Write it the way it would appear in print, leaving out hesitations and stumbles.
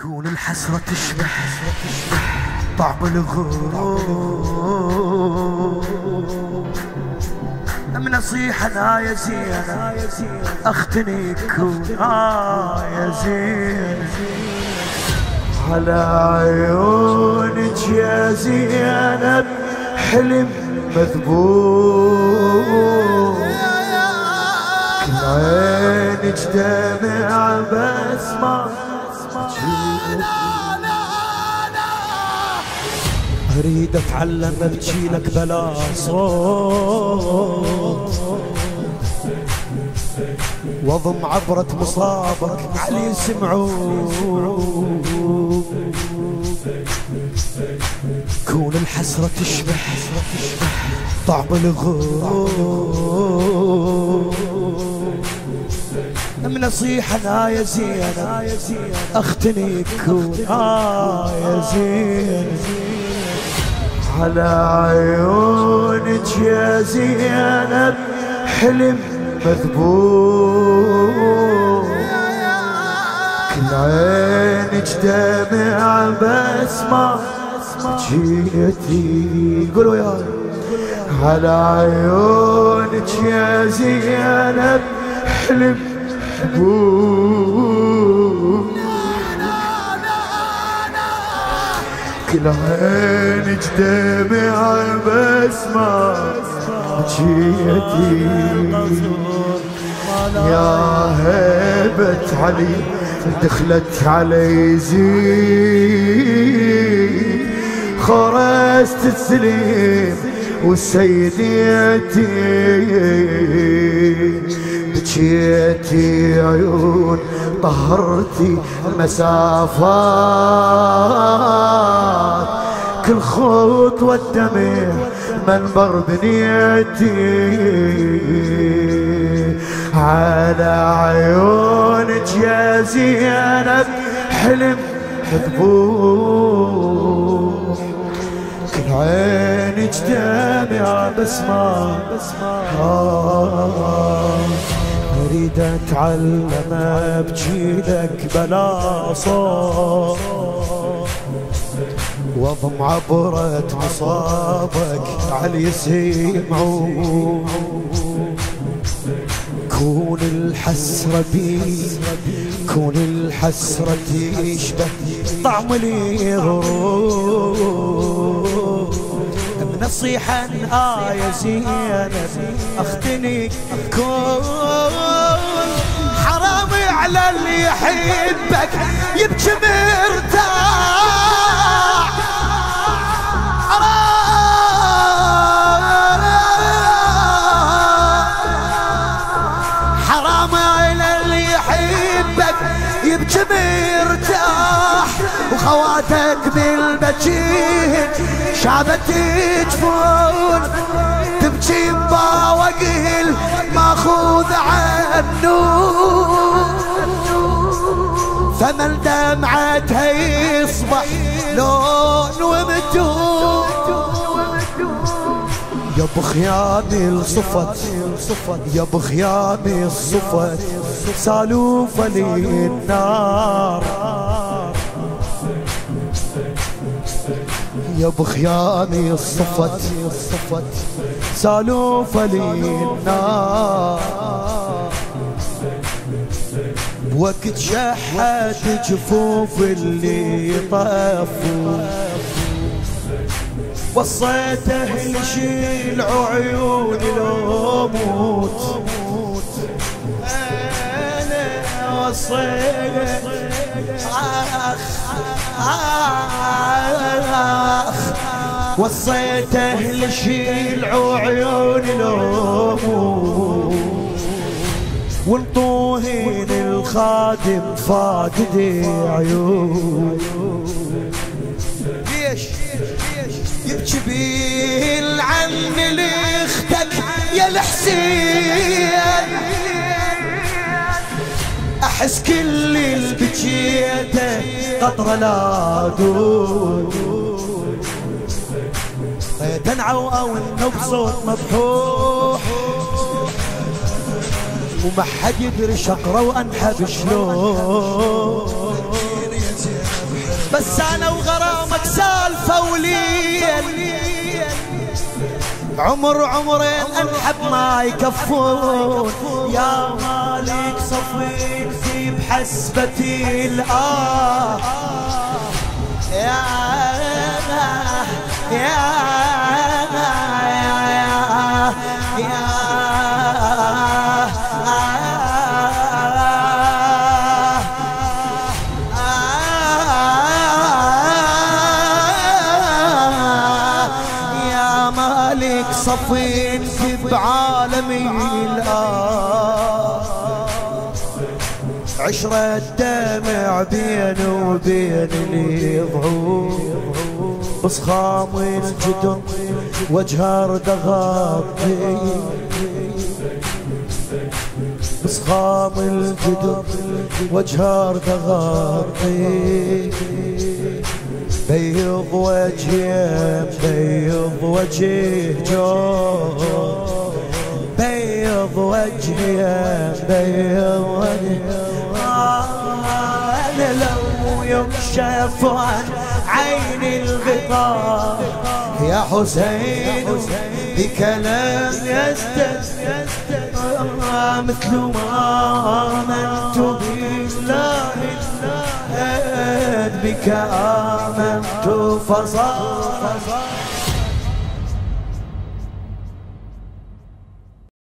كون الحسرة تشبه طعم الغرور. من نصيحة انا يا زين اختني كون يا زين على عيونك يا زينب حلم مذبوح. كل عينك دمع بس ما اريد اتعلم ابكي لك بلا صوت واضم عبرة مصابك علي يسمعون. كون الحسرة تشبه طعم الغرور. من نصيحة انا يا زين اختني كون يا زين على عيونك يا زينب حلم مذبوح. كل عينك دمع بس ما جيتي. قولوا يا على عيونك يا زينب حلم مذبوح. كل عينك دمع بس ما جيتي. يا هيبة علي دخلت علي زين خرست السليم والسيديتي. بكيتي عيون طهرتي المسافات. كل خطوة الدمع منبر بنيتي. على عيونك يا زينب حلم مذبوح. كل عينك دمع بس ما اريد اتعلم ابكي لك بلا صوت واضم عبرة مصابك على يسمعون. كون الحسرة بي كون الحسرة تشبه طعم الغرور. نصيحة يا زينب اختني كون حرام على اللي يحبك يبكي مرتاح. حرام على اللي يحبك يبكي مرتاح. وخواتك بالبكي شابت جفون تبكي مباوقه الماخوذ عنه. فمن دمعتها يصبح لون ومتون. يا بخيامي الصفت يا بخيامي الصفت سالوفة للنار. يا بخيامي الصفت سالوفة للنار. بوقت شحت جفوف اللي طافوا وصيته يشيل عيون لو موت. انا وصيته وصيته يشيل عيون لو موت. والطوهين الخادم فاقد عيون. ليش يبكي بالعم لاختك يا الحسين. احس كل اللي بكيته قطره لا دود. تنعو او انه بصوت مبحوح وما حد يدري شقره وانحب شلون. بس انا وغرامك سالفة وليل، عمرين انحب ما يكفون. يا مالك صفيك في بحسبتي الآه، يا صفين في بعالمي الآه، عشرة دمع بيني وبين اللي يضعون، بصخام الجدر وجهار دغاطي، بصخام الجدر وجهار دغاطي، بيض وجهي بيض وجه جو، بيض وجهي بيض وجه. أنا لو يكشف عن عيني الغطاء يا حسين بكلام يستد، مثل ما آمنت بالله بك آمنت فصار